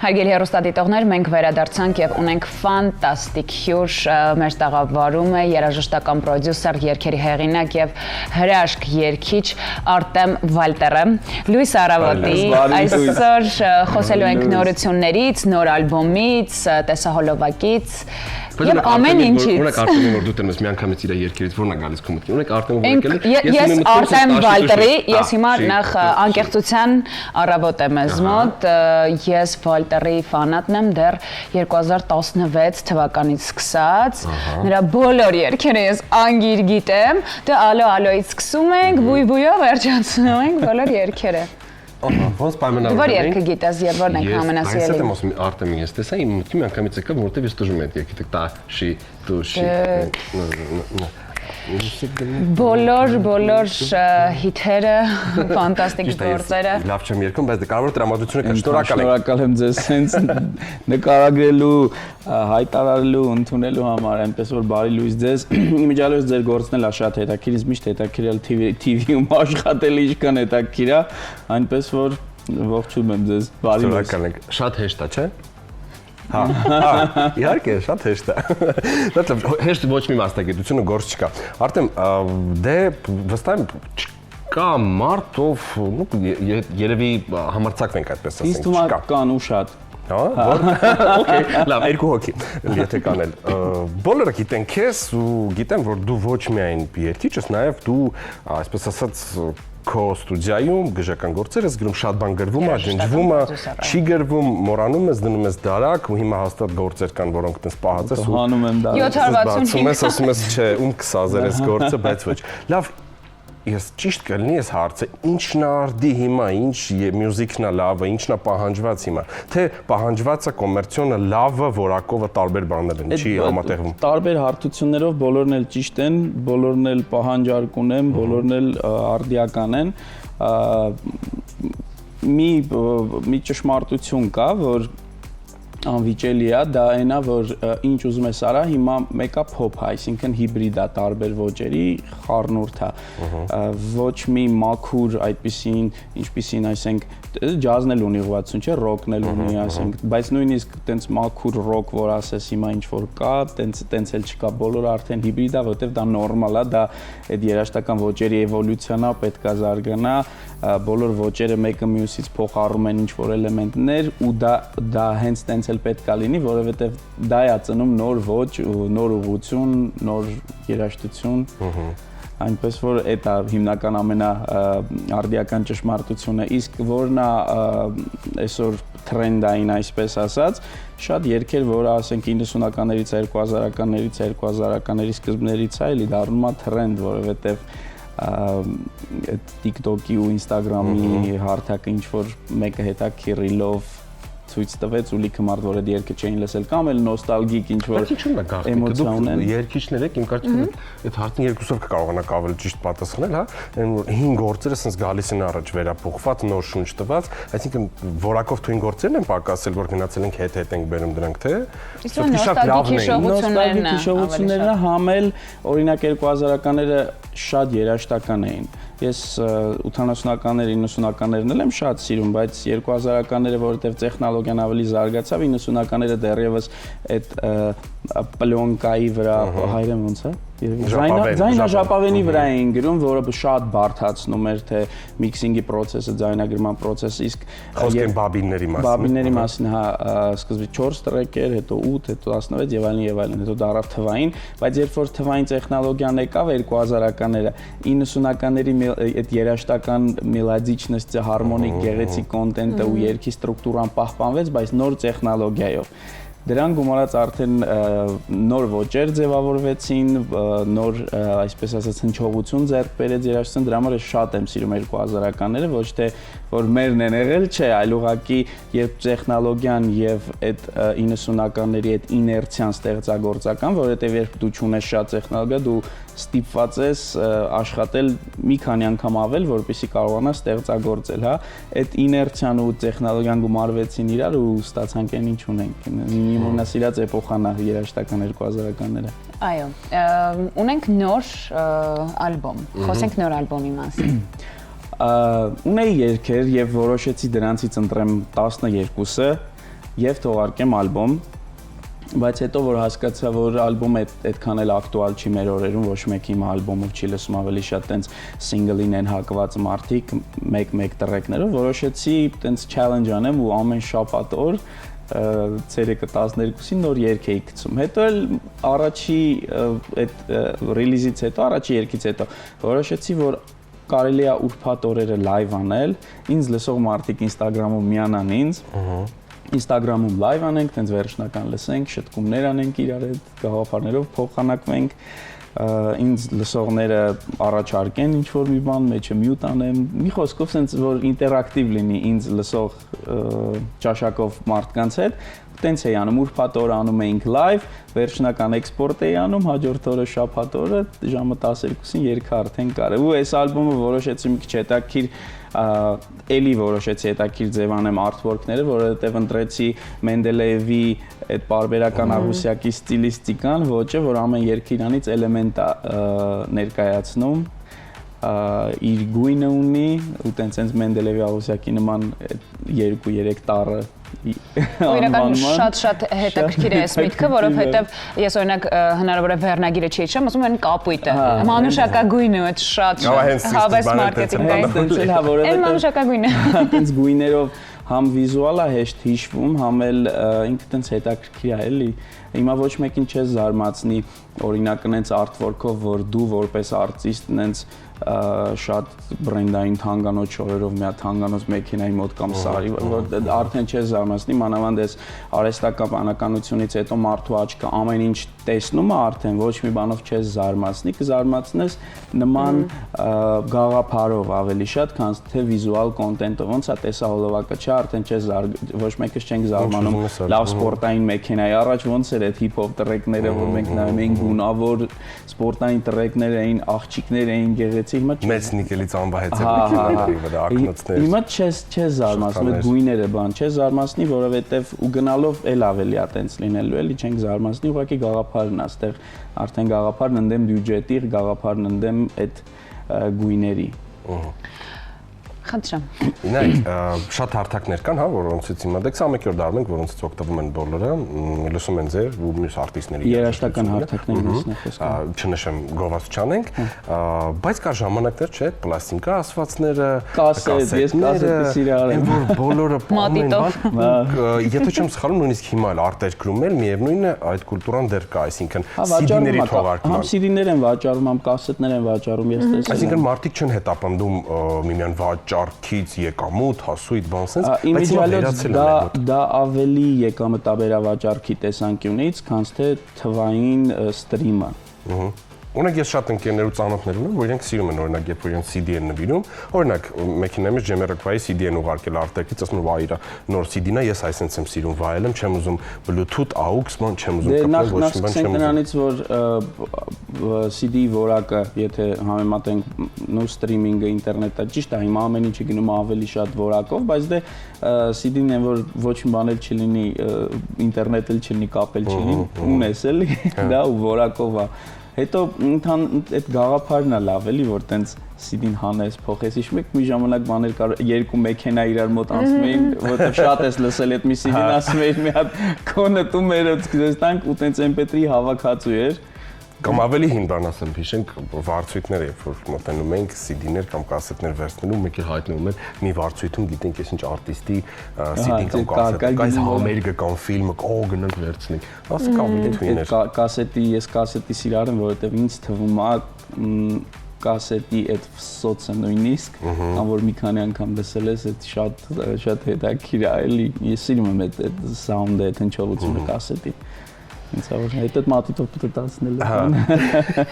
Հարգելի հեռուստադիտողներ, մենք վերադարձանք եւ ունենք ֆանտաստիկ հյուր մեր տաղավարում է երաժշտական պրոդյուսեր, երգերի հեղինակ եւ հրաշք երգիչ Արտեմ Վալտերը։ Լուիս Արավոտի այսօր խոսելու ենք նորություններից, նոր ալբոմից, տեսահոլովակից եւ ամեն ինչից։ Ունեք Արտեմի որ դու տես մի անգամից իր երգերից որն է գալիս քո մտքին։ Ունեք Արտեմը եկել է։ Ես Արտեմ Վալտերի, ես հիմա նախ անկեղծության առավոտ եմ ես մոտ, ես Վալտերի ֆանատն եմ դեռ 2016 թվականից սկսած։ Նրա բոլոր երգերը ես անգիր գիտեմ։ Դե ալո-ալոից սկսում ենք, բույ-բույով վերջացնում ենք բոլոր երգերը։ Ոնց պայմանավորվել ենք։ Դու երգը գիտես եւ որն է ամենասիրելին։ Ես եմ ասում Արտեմին, ես տեսա իմ մտքի մի անգամից եկա, որովհետեւ ես դժում եմ երգի, տա շի, դու շի։ Բոլոր հիթերը, ֆանտաստիկ գործերը։ Լավ չեմ երգում, բայց կարևոր տրամադրությունը կա։ Շնորհակալ եմ։ Շնորհակալ եմ ձեզ հենց նկարագրելու, հայտարարելու, ընդունելու համար, այնպես որ բարի լույս ձեզ։ Իմիջիալոց ձեր գործն էլ է շատ հետաքրքիր, ինձ միշտ հետաքրքրել TV-ում աշխատել ինչքան հետաքրքիր է, այնպես որ ողջունում եմ ձեզ։ Բարի լույս։ Շնորհակալ ենք։ Շատ հեշտ է, չէ՞։ Հա, իհարկե, շատ հեշտ է։ Դա հեշտ ոչ մի մասնագիտությունը գործ չկա։ Արտեմ, դե վստահ եմ կա մարդ, ով երևի համարձակվենք այդպես ասենք, Իսկ թվում է կան ու շատ։ Հա, օքեյ, լավ, երկու հոգի, եթե կանել։ Բոլորը գիտեն քեզ ու գիտեն, որ դու ոչ միայն երգիչ ես, նաև դու, այսպես ասած, քո ստուդիայում գժական գործեր ես գրում, շատ բան գրվում է, ջնջվում է, չի գրվում, մոռանում ես, դնում ես դարակ ու հիմա հաստատ գործեր կան, որոնք տես պահած ես ու հանում եմ դարակ։ 765 ասում ես, չէ, ում կսազեր ես գործը, բայց ոչ։ Լավ, ես ճիշտ կլինի ես հարցը, ինչն է արդի հիմա, ինչ մյուզիկն է լավը, ինչն է պահանջված հիմա, թե պահանջվածը կոմերցիոնը լավը, որակովը տարբեր բաներ են, չի համատեղվում։ Տարբեր հարթություններով բոլորն էլ ճիշտ են, բոլորն էլ պահանջարկուն են, բոլորն էլ արդիական են։ Մի ճշմարտություն կա, որ անվիճելի է, դա այնա, որ ինչ ուզում ես արա, հիմա մեկա փոփ է, այսինքն հիբրիդ է տարբեր ոճերի, խառնուրդ է, ոչ մի մաքուր այդպիսին, ինչպիսին, այսենք, ջազն էլ ունի ուղղվածություն, չէ, ռոքն էլ ունի, այսենք, բայց նույնիսկ տենց մաքուր ռոք, որ ասես հիմա ինչ որ կա, տենց էլ չկա, բոլորը արդեն հիբրիդ է, որտեվ դա նորմալ է, դա այդ երաժշտական ոճերի էվոլյուցիան է, պետք է զարգանա, բոլոր ոճերը մեկը մյուսից փոխառում են ինչ-որ էլեմենտներ ու դա հենց տենց էլ պետք է լինի, որովհետև դա է ծնում նոր ոճ, նոր ուղղություն, նոր երաժշտություն, այնպես որ այդ է հիմնական ամենաարդիական ճշմարտությունը, իսկ որն է այսօր թրենդային այսպես ասած, շատ երգեր, որը ասենք 90-ականներից, 2000-ականներից, 2000-ականների սկզբներից է, էլի դառնում է թրենդ, որովհետև TikTok-ի ու Instagram-ի հարթակը ինչ-որ մեկը հետաքրքրելով ցույց տվեց ու լիքը մարդ որ այդ երգը չէին լսել կամ էլ նոստալգիկ ինչ-որ էմոցիա ունեն։ Երգիչներ եք, իմ կարծիքով այդ հարցին երկուսով կկարողանաք ավելի ճիշտ պատասխանել, հա, այն 5 գործերը sense գալիս են առաջ վերափոխված, նոր շունչ տված, այսինքն որակով թույն գործերն են պակասել, որ գնացել ենք հետ ենք բերում դրանք, թե շատ լավն են։ Հիշողություններն համել, օրինակ 2000-ականները շատ երաժշտական էին։ Ես 80-ականների, 90-ականներն էլ եմ շատ սիրում, բայց 2000-ականները, որովհետև տեխնոլոգիան ավելի զարգացավ, 90-ականները դեռևս այդ պլյոնկայի վրա հայրեն ոնց է։ Ձայնաժապավենի վրա էին գրում, որը շատ բարդացնում էր թե միքսինգի process-ը, ձայնագրման process-ը, իսկ խոսքեն բաբինների մասին։ Բաբինների մասին, հա, սկզբի 4 տրեկեր, հետո 8, հետո 16 եւ այլն, հետո դարավ թվային, բայց երբ որ թվային տեխնոլոգիան եկավ 2000-ականները, 90-ականների այդ երաժշտական մելոդիչնess, հարմոնիկ, գեղեցիկ կոնտենտը ու երգի ստրուկտուրան պահպանվեց, բայց նոր տեխնոլոգիայով։ Դրան գումարած արդեն նոր ոճեր ձևավորվեցին, նոր, այսպես ասած, հնչողություն ձեռք բերեց երաժշտության, դրա համար շատ եմ սիրում 2000-ականները, ոչ թե որ մերն են եղել, չէ, այլ ուղղակի երբ տեխնոլոգիան եւ այդ 90-ականների այդ իներցիան ստեղծագործական, որովհետեւ երբ դու չունես շատ տեխնոլոգիա, դու ստիպված ես աշխատել մի քանի անգամ ավել, որպեսզի կարողանաս ստեղծագործել, հա, այդ իներցիան ու տեխնոլոգիան գումարվեցին իրար ու ստացանք այն ինչ ունենք։ Իմունասիրած էպոխան է երաժշտական 2000-ականները։ Այո, ունենք նոր ալբոմ։ Խոսենք նոր ալբոմի մասին։ Ունեի երգեր եւ որոշեցի դրանցից ընտրեմ 12-ը, եւ թողարկեմ ալբոմ, բայց հետո որ հասկացա, որ ալբոմը այդքան էլ ակտուալ չի մեր օրերում, ոչ մեկի իմ ալբոմով չի լսում, ավելի շատ տենց սինգլին են հակված մարդիկ, մեկ տրեքներով, որոշեցի տենց challenge անեմ ու ամեն շաբաթ օր ցերեկը 12-ին նոր երգ էի գցում։ Հետո էլ առաջի այդ ռիլիզից հետո, առաջի երգից հետո որոշեցի, որ կարելի է ուրբաթ օրերը լայվ անել, ինձ լսող մարդիկ Instagram-ում միանան ինձ, Instagram-ում լայվ անենք, տենց վերջնական լսենք, շտկումներ անենք իրար հետ, գաղափարներով փոխանակվենք, ինձ լսողները առաջարկեն ինչ-որ մի բան, մեջը մյուտ անեմ, մի խոսքով սենց որ ինտերակտիվ լինի ինձ լսող ճաշակով մարդկանց հետ, տենց էի անում, ուրբաթ օր անում էինք լայվ, վերջնական էքսպորտ էի անում, հաջորդ օրը շաբաթ օրը ժամը 12-ին երգը արդեն կար։ Ու այս ալբոմը որոշեցի մի քիչ հետաքրքիր էլի որոշեցի հետաքրքիր ձևանեմ artwork-ները, որովհետև ընտրեցի Մենդելեևի այդ պարբերական Աղուսյակի ստիլիստիկան, ոճը, որ ամեն երգ իրանից էլեմենտ է ներկայացնում, իր գույնը ունի, ու տենց Մենդելեևի Աղուսյակի նման 2-3 տառը Իրականում շատ հետաքրքիր է այս միտքը, որովհետև ես օրինակ հնարավոր է վերնագիրը չի իջեմ, ասում են կապույտը, մանուշակագույնը, այդ շատ հավես մարքեթինգային, այն մանուշակագույնը, տենց գույներով համ վիզուալը հեշտ հիշվում, համ էլ ինքը տենց հետաքրքիր է էլի, հիմա ոչ մեկին չես զարմացնի, օրինակ նենց artwork-ով, որ դու որպես արտիստ նենց շատ բրենդային թանկանոց շորերով մի հատ թանկանոց մեքենայի մոտ կամ սարի, որ արդեն չես զարմացնի, մանավանդ այս արհեստական բանականությունից հետո մարդու աչքը ամեն ինչ տեսնում է արդեն, ոչ մի բանով չես զարմացնի, կզարմացնես նման գաղափարով ավելի շատ, քան թե վիզուալ կոնտենտով, ոնց է տեսահոլովակը չէ, արդեն չես ոչ մեկս չենք զարմանում լավ սպորտային մեքենայի առաջ ոնց էր այդ հիփ-հոփ տրեքները, որ մենք նայում էինք գունավոր սպորտային տրեքներ էին, աղջիկներ էին գեղեցիկ, հիմա մեծ նիկելից անբահեցել վրա ակնոցներ։ Հիմա չես զարմացնում, այդ գույները բան չես զարմացնի, որովհետև ու գնալով էլ ավելի է տենց լինելու, էլի չենք զարմացնի, ուղղակի գաղափարն է, այստեղ արդեն գաղափարն ընդդեմ բյուջետի, գաղափարն ընդդեմ այդ գույների։ Խնդրեմ։ Նայեք, շատ հարթակներ կան, հա, որոնցից հիմա դե 21-րդ դարում ենք, որոնցից օգտվում են բոլորը, լսում են ձեր ու մյուս արտիստների երաժշտական հարթակներն են խոսքը։ Չնշեմ գովաց չանենք, բայց կա ժամանակներ, չէ, պլաստինկա ասվածները, կասետ, ես կասետի սիրահար եմ, որ բոլորը ամեն բան, եթե չեմ սխալվում, նույնիսկ հիմա էլ արտերկրում էլ միևնույնն է, այդ կուլտուրան դեռ կա, այսինքն CD-ների թողարկման։ Համ CD-ներ են վաճառում, համ կասետներ են վաճառում, ես տեսել եմ։ Այսինքն մարդիկ չեն հետապնդում միմյան վաճառքից եկամուտ, հասույթ, բան sense, բայց հիմա վերացել է։ Դա ավելի եկամտաբերավաճառքի տեսանկյունից, քան թե թվային ստրիմը։ Օրինակ ես շատ ընկերներ ու ծանոթներ ունեմ, որ իրենք սիրում են օրինակ երբ որ իրենք CD են նվիրում, օրինակ մեքենայի մեջ Jamiroquai CD են ուղարկել արտերկից, ասում են վայ իրա նոր CD-ն է, ես այսպես եմ sիրում վայելեմ, չեմ ուզում Bluetooth, AUX, ման չեմ ուզում կապել, ոչ մի բան չեմ ուզում։ Նրանից որ CD որակը, եթե համեմատենք նոր ստրիմինգը, ինտերնետը, ճիշտ է, հիմա ամեն ինչը գնում է ավելի շատ որակով, բայց դե CD-ն է որ ոչ մի բան էլ չլինի, ինտերնետ էլ չլինի, կապել չլինի, ունես էլի, դա ու որակով է։ Հետո այդ գաղափարն է լավ էլի, որ տենց CD-ն հանես, փոխես, իշ մեկ մի ժամանակ բաներ կարող երկու մեքենա իրար մոտ անցնում էին, որովհետև շատ ես լսել այդ մի CD-ն ասում էին մի հատ քոնը դու մերոց գցես տանք ու տենց MP3 հավաքածու էր։ Կամ ավելի հին բան ասեմ, հիշենք վարձույթները, երբ որ մոտենում ենք CD-ներ կամ կասետներ վերցնելու, մեկ էլ հայտնվում են մի վարձույթում, գիտենք ես ինչ արտիստի CD-ն կամ կասետը, կայս համերգը կամ ֆիլմը, գնանք վերցնենք։ Ասա ավելի թույն էր։ Կասետի, ես կասետի սիրահար եմ, որովհետև ինձ թվում է կասետի այդ սոցը նույնիսկ, կամ որ մի քանի անգամ լսել ես, այդ շատ հետաքրքիր է, էլի, ես սիրում եմ այդ սաունդը, այդ հնչողությունը կասետի։ Ինձ ավար այդ մատիտով պտտացնել է,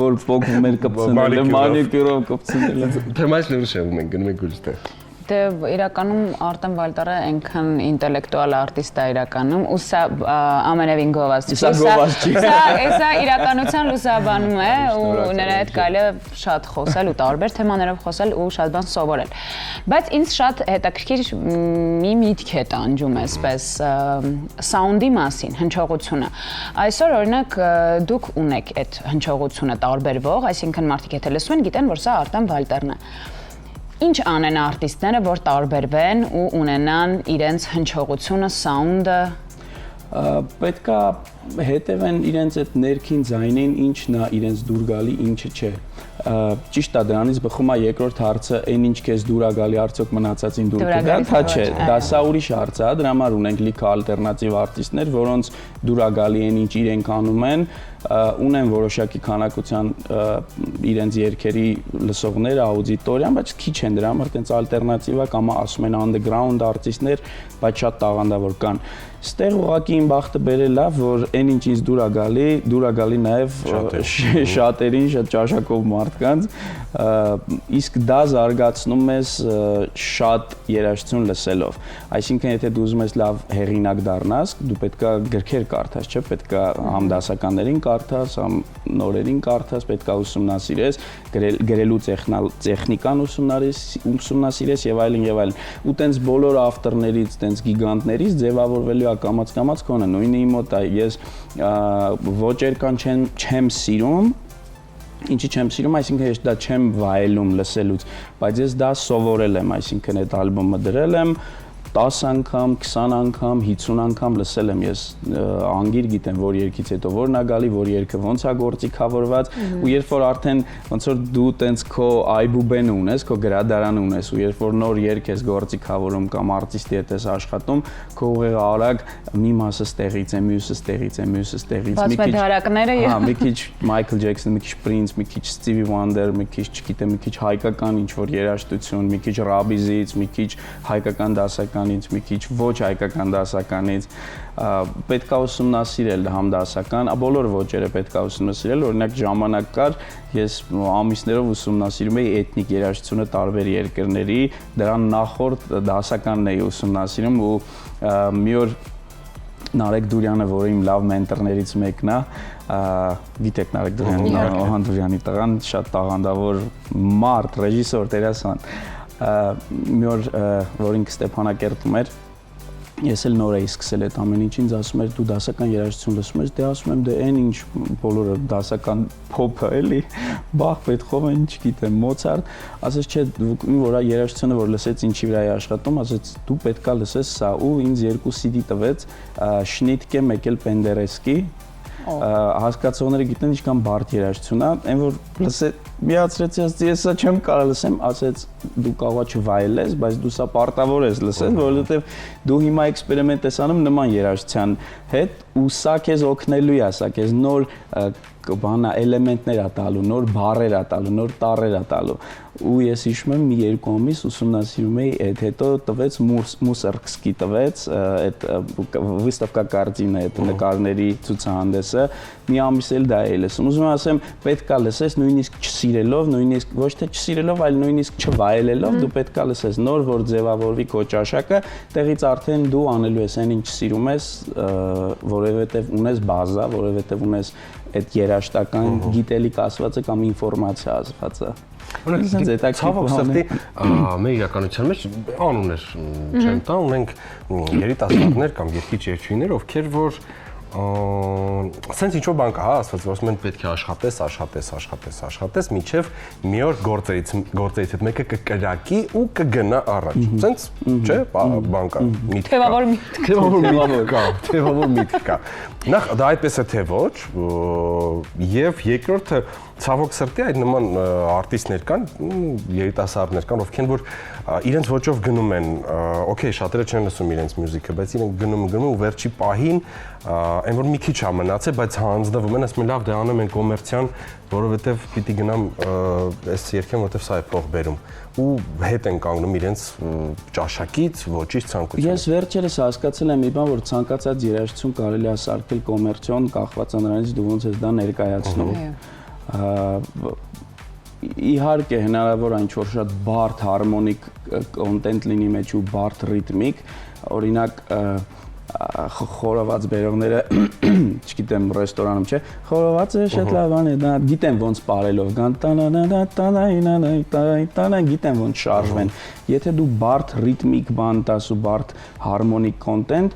որ պոգում էր կպցնել է, մանիկյուրով կպցնել է։ Թեմայից նրշել ենք, գնում ենք ուրիշ տեղ։ Դե իրականում Արտեմ Վալտարը այնքան ինտելեկտուալ արտիստ է իրականում, ու սա ամենևին գովաց չի։ Սա իրականության լուսաբանում է ու նրա հետ կարելի է շատ խոսել ու տարբեր թեմաներով խոսել ու շատ բան սովորել։ Բայց ինձ շատ հետաքրքիր մի միտք է տանջում այսպես սաունդի մասին, հնչողությունը։ Այսօր օրինակ դուք ունեք այդ հնչողությունը տարբերվող, այսինքն մարդիկ եթե լսում են, գիտեն, որ սա Արտեմ Վալտարն է։ ինչ անեն արտիստները, որ տարբերվեն ու ունենան իրենց հնչողությունը, սաունդը։ Պետքա հետևեն իրենց այդ ներքին ձայնին, ինչն է իրենց դուր գալի, ինչը չէ։ Ճիշտ է, դրանից բխում է երկրորդ հարցը, այն ինչ քեզ դուր է գալի, արդյոք մնացածին դուր կգա, թե չէ։ Դա սա ուրիշ հարց է, դրա համար ունենք լիքը ալտերնատիվ արտիստներ, որոնց դուր է գալի այն ինչ իրենք անում են, ունեն որոշակի քանակության իրենց երգերի լսողներ, աուդիտորիան, բայց քիչ են դրա համար, տենց ալտերնատիվա կամ ասում են underground արտիստներ, բայց շատ տաղանդավոր կան։ Ստեղ ուղղակի իմ բախտը բերել է, որ այն ինչ ինձ դուր է գալի նաև շատերին, շատ ճաշակով մարդկանց, իսկ դա զարգացնում ես շատ երաժշտություն լսելով։ Այսինքն, եթե դու ուզում ես լավ հեղինակ դառնաս, դու պետքա գրքեր կարդաս, չէ՞, պետքա համ դասականներին կարդաս, համ նորերին կարդաս, պետքա ուսումնասիրես, գրելու տեխնիկան ուսումնասիրես եւ այլն եւ այլն։ Ու տենց բոլոր ավտորներից, տենց գիգանտներից ձևավորվելու կամաց կոնը, նույնը իմ մոտ է, ես ոճերքան չեմ սիրում, ինչի չեմ սիրում, այսինքն ես դա չեմ վայելում լսելուց, բայց ես դա սովորել եմ, այսինքն այդ ալբոմը դրել եմ 10 անգամ, 20 անգամ, 50 անգամ լսել եմ ես անգիր գիտեմ, որ երգից հետո որն է գալի, որ երգը ոնց է գործիքավորված, ու երբ որ արդեն ոնց որ դու տենց քո այբուբեն ունես, քո գրադարան ունես, ու երբ որ նոր երգ ես գործիքավորում կամ արտիստի հետ ես աշխատում, քո ուղեղը արագ մի մասը ստեղից է, մյուսը ստեղից է, մյուսը ստեղից, մի քիչ դարակները, հա, մի քիչ Michael Jackson, մի քիչ Prince, մի քիչ Stevie Wonder, մի քիչ, չգիտեմ, մի քիչ հայկական ինչ որ երաժշտություն, մի քիչ Rabbiz-ից, մի քիչ հայկական դասական մի քիչ ոչ հայկական դասականից պետքա ուսումնասիրել համ դասական, բոլոր ոճերը պետքա ուսումնասիրել, օրինակ ժամանակ կար, ես ամիսներով ուսումնասիրում էի էթնիկ երաժշտությունը տարբեր երկրների, դրան նախորդ դասականն էի ուսումնասիրում ու մի օր Նարեկ Դուրյանը, որը իմ լավ մենտորներից մեկն է, գիտեք Նարեկ Դուրյանը, Օհան Դուրյանի տղան, շատ տաղանդավոր մարդ, ռեժիսոր, դերասան, մի օր, որ ինքը Ստեփանակերտում էր, ես էլ նոր էի սկսել այդ ամեն ինչ, ինձ ասում էր դու դասական երաժշտություն լսում ես, դե ասում եմ դե այն ինչ բոլորը դասական փոփը էլի, Բախ, Բեթհովեն, չգիտեմ, Մոցարտ, ասես չէ, որ երաժշտությունը որ լսեց ինչի վրա է աշխատում, ասեց դու պետքա լսես սա ու ինձ 2 CD տվեց Շնիտկե մեկ էլ Պենդերեսկի հասկացողները գիտեն ինչքան բարդ երաժշտություն է, այն որ միացրեցի, ասեցի ես սա չեմ կարող լսեմ, ասեց դու կարող ես չվայելես, բայց դու սա պարտավոր ես լսել, որովհետև դու հիմա էքսպերիմենտ ես անում նման երաժշտության հետ ու սա քեզ օգնելու է, սա քեզ նոր բանա էլեմենտներ է տալու, նոր բառեր է տալու, նոր տառեր է տալու ու ես հիշում եմ մի 2 ամիս ուսումնասիրում էի, այդ հետո տվեց Մուսերքսկի տվեց, այդ վիստավկա կարտինը, այդ նկարների ցուցահանդեսը, մի ամիս էլ դա էի լսում, ուզում եմ ասեմ, պետքա լսես նույնիսկ չսիրելով, նույնիսկ ոչ թե չսիրելով, այլ նույնիսկ չվայելելով, դու պետքա լսես նոր որ ձևավորվի քո ճաշակը, տեղից արդեն դու անելու ես այն ինչ սիրում ես, որովհետև ունես բազա, որովհետև ունես այդ երաժշտական գիտելիք ասվածը կամ ինֆորմացիա ասվածը։ Ցավոք սրտի մեր իրականության մեջ անուններ չեմ տա, ունենք երիտասարդներ կամ երգիչ-երգչուհիներ, ովքեր որ սենց ինչ-որ բան կա, հա, ասված, որ ասում են պետք է աշխատես, մինչև մի օր գործերից հետ մեկը կկրակի ու կգնա առաջ։ Սենց, չէ, բան կա, միտք կա։ Թևավոր միտք կա։ Նախ դա այդպես է թե ոչ, եւ երկրորդը ցավոք սրտի այդ նման արտիստներ կան, երիտասարդներ կան, ովքեր որ իրենց ոճով գնում են, օքեյ, շատերը չեն լսում իրենց մյուզիկը, բայց իրենք գնում ու վերջի պահին այն որ մի քիչ է մնացել, բայց հանձնվում են, ասում են լավ, դե անեմ են կոմերցիան, որովհետև պիտի գնամ այս երգեմ, որովհետև սա է փող բերում ու հետ են կանգնում իրենց ճաշակից, ոճից, ցանկությունից։ Ես վերջերս հասկացել եմ մի բան, որ ցանկացած երաժշտություն կարելի է սարքել կոմերցիոն, կախված նրանից դու ոնց ես դա ներկայացնում։ Իհարկե հնարավոր է ինչ-որ շատ բարդ հարմոնիկ կոնտենտ լինի մեջ ու բարդ ռիթմիկ, օրինակ խորոված բերողները, չգիտեմ, ռեստորանում չէ, խորովածը շատ լավ բան է, դա գիտեն ոնց բարելով, գիտեն ոնց շարժվեն։ Եթե դու բարդ ռիթմիկ բան տաս ու բարդ հարմոնիկ կոնտենտ,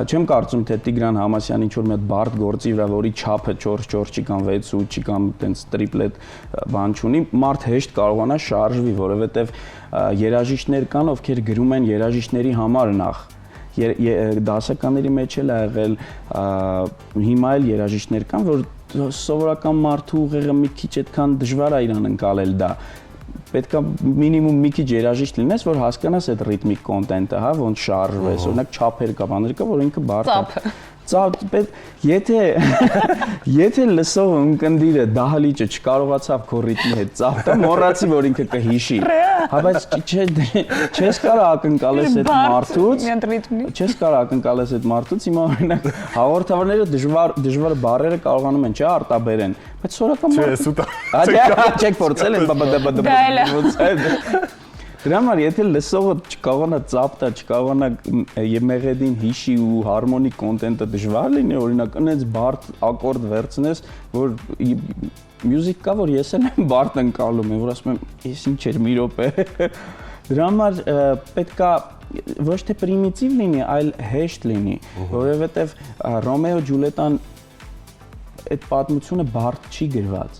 չեմ կարծում թե Տիգրան Համասյանը ինչ որ մի հատ բարդ գործի վրա, որի չափը 4-4 չի կամ 6-8 չի կամ տենց տրիպլետ բան չունի, մարդ հեշտ կարողանա շարժվի, որովհետև երաժիշտներ կան, ովքեր գրում են երաժիշտների համար նախ դասականների մեջ էլ ա եղել, հիմա էլ երաժիշտներ կան, որ սովորական մարդու ուղեղը մի քիչ այդքան դժվար է իրան ընկալել դա։ Պետք է մինիմում մի քիչ երաժիշտ լինես, որ հասկանաս այդ ռիթմիկ կոնտենտը, հա, ոնց շարժվես, օրինակ չափեր կա, բաներ կա, որ ինքը բարդ է։ Եթե լսող ընկնդիրը դահլիճը չկարողացավ քո ռիթմի հետ ծափտա, մոռացի, որ ինքը կհիշի։ Հա, բայց չես կարող ակնկալես այդ մարդուց, հիմա օրինակ հաղորդավարները դժվար բառերը կարողանում են, չէ, արտաբերեն, բայց սովորական չեք փորձել են Դրա համար եթե լսողը չկարողանա ծափտա, չկարողանա եմեղեդին հիշի ու հարմոնիկ կոնտենտը դժվար լինի, օրինակ այնպես բարդ ակորդ վերցնես, որ մյուզիկ կա, որ ես էլ եմ բարդ ընկալում եմ, որ ասում եմ, ես ինչ էր մի րոպե։ Դրա համար պետքա ոչ թե պրիմիտիվ լինի, այլ հեշտ լինի, որովհետև Ռոմեո Ջուլիետան այդ պատմությունը բարդ չի գրված։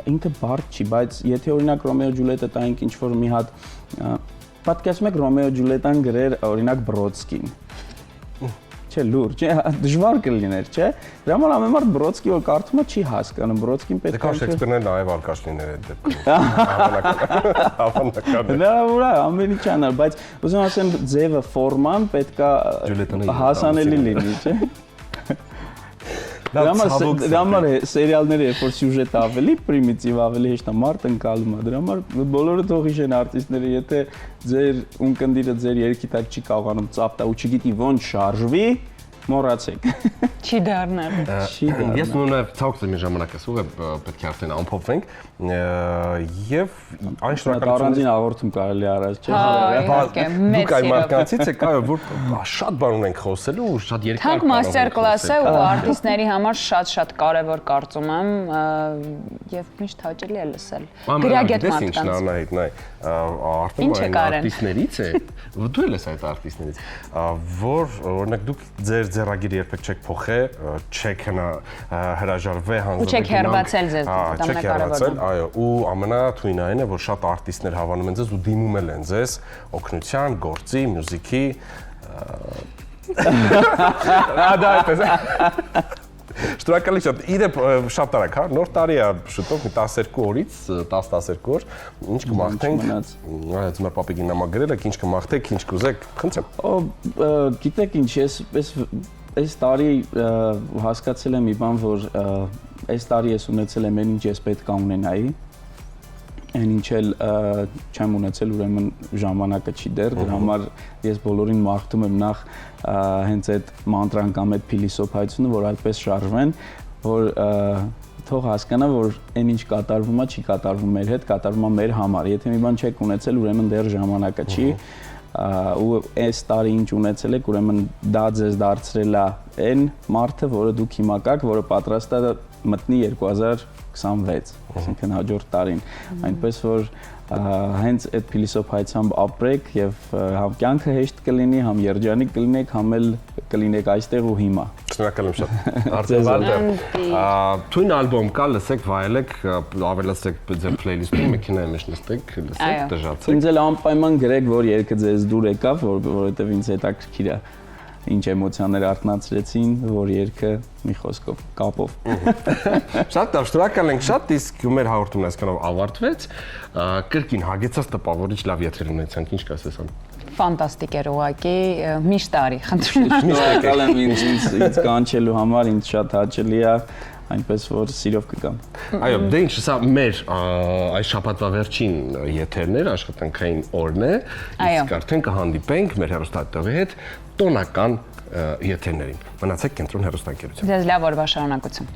Ինքը բարդ չի, բայց եթե օրինակ Ռոմեո Ջուլիետը տայինք ինչ-որ մի հատ պատկերացնում եք Ռոմեո Ջուլիետան գրեր օրինակ Բրոդսկին։ Չէ, լուրջ, չէ, դժվար կլիներ, չէ։ Դրա համար ամեն մարդ Բրոդսկի որ կարդում է չի հասկանում, Բրոդսկին պետք է Շեքսպիրն նաև արկաշ լիներ այդ դեպքում։ Դա ուրա, ամեն ինչ անալ, բայց ուզում ասեմ ձևը, ֆորման պետք է հասանելի լինի, չէ։ Դրա համար սերիալները, երբ որ սյուժետը ավելի պրիմիտիվ, ավելի հեշտ է, մարդ ընկալում է, դրա համար բոլորը թող հիշեն արտիստները, եթե ձեր ունկնդիրը ձեր երգի տակ չի կարողանում ծափտա ու չգիտի ոնց շարժվի, մոռացեք։ Չի դառնալ։ Ես նույնիսկ ցավոք մի ժամանակ ասում եմ պետք է արդեն ամփոփվենք եւ այն շնորհակալություն առանձին հաղորդում կարելի առած չէ։ Դուք այն մարդկանցից եք, այո, որ շատ բան ունենք խոսելու ու շատ երկար Թանկ մաստեր կլաս է ու արտիստների համար շատ կարևոր կարծում եմ եւ միշտ հաճելի է լսել։ Գրագետ մարդկանց։ Արդեն այն արտիստներից է, դու ես այդ արտիստներից, որ օրինակ դուք ձեր ձեռագիրը երբեք չեք փոխել, չեք հրաժարվել հանձնվել։ Ու չեք հեռացել ձեզ ամենակարևորը։ Այո, ու ամենաթույնն այն է, որ շատ արտիստներ հավանում են ձեզ ու դիմում են ձեզ օգնության, գործի, մյուզիկի։ Դա այդպես է։ Շնորհակալություն շատ։ Իդեպ շատ արագ, հա, նոր տարի է շուտով 12 օրից, 10-12 օր։ Ինչ կմաղթենք։ Այո, ձեր պապիկին նամակ գրել եք, ինչ կմաղթեք, ինչ կուզեք, խնդրեմ։ Գիտեք ինչ, այս տարի հասկացել եմ մի բան, որ այս տարի ես ունեցել եմ այն ինչ ես պետք է ունենայի, այն ինչ էլ չեմ ունեցել, ուրեմն ժամանակը չի դեռ, դրա համար ես բոլորին մաղթում եմ նախ հենց այդ մանտրան կամ այդ փիլիսոփայությունը, որ այդպես շարժվեն, որ թող հասկանա, որ այն ինչ կատարվում է, չի կատարվում մեր հետ, կատարվում է մեր համար։ Եթե մի բան չեք ունեցել, ուրեմն դեռ ժամանակը չի, ու այս տարի ինչ ունեցել եք, ուրեմն դա ձեզ դարձրել է այն մարդը, որը դուք հիմա կաք, որը պատրաստ է մտնի 2026, այսինքն հաջորդ տարին, այնպես որ հենց այդ փիլիսոփայությամբ ապրեք եւ համ կյանքը հեշտ կլինի, համ երջանիկ կլինեք, համ էլ կլինեք այստեղ ու հիմա։ Շնորհակալ եմ շատ։ Թույն ալբոմ կա, լսեք, վայելեք, ավելացրեք ձեր playlist-ում, մեքենայի մեջ նստեք, լսեք, դժացեք։ Ինձ էլ անպայման գրեք, որ երգը ձեզ դուր եկավ, որովհետեւ ինձ հետաքրքիր է ինչ էմոցիաներ արտնացրեցին, որ երգը մի խոսքով, կապով։ Շատ լավ, շնորհակալ ենք շատ, իսկ մեր հաղորդումն այսքանով ավարտվեց։ Կրկին հագեցած տպավորիչ լավ եթեր ունեցանք, ինչ կասես ան։ Ֆանտաստիկ էր ուղղակի, միշտ արի, խնդրում եմ։ Շնորհակալ եմ ինձ կանչելու համար, ինձ շատ հաճելի է, այնպես որ սիրով կգամ։ Այո, դե ինչ, սա մեր այս շաբաթվա վերջին եթերն էր, աշխատանքային օրն է, իսկ արդեն կհանդիպենք մեր հեռուստատիտողի հետ տոնական եթերներին։ Մնացեք կենտրոն հեռուստաընկերությամբ։ Ձեզ լավ օրվա շարունակություն։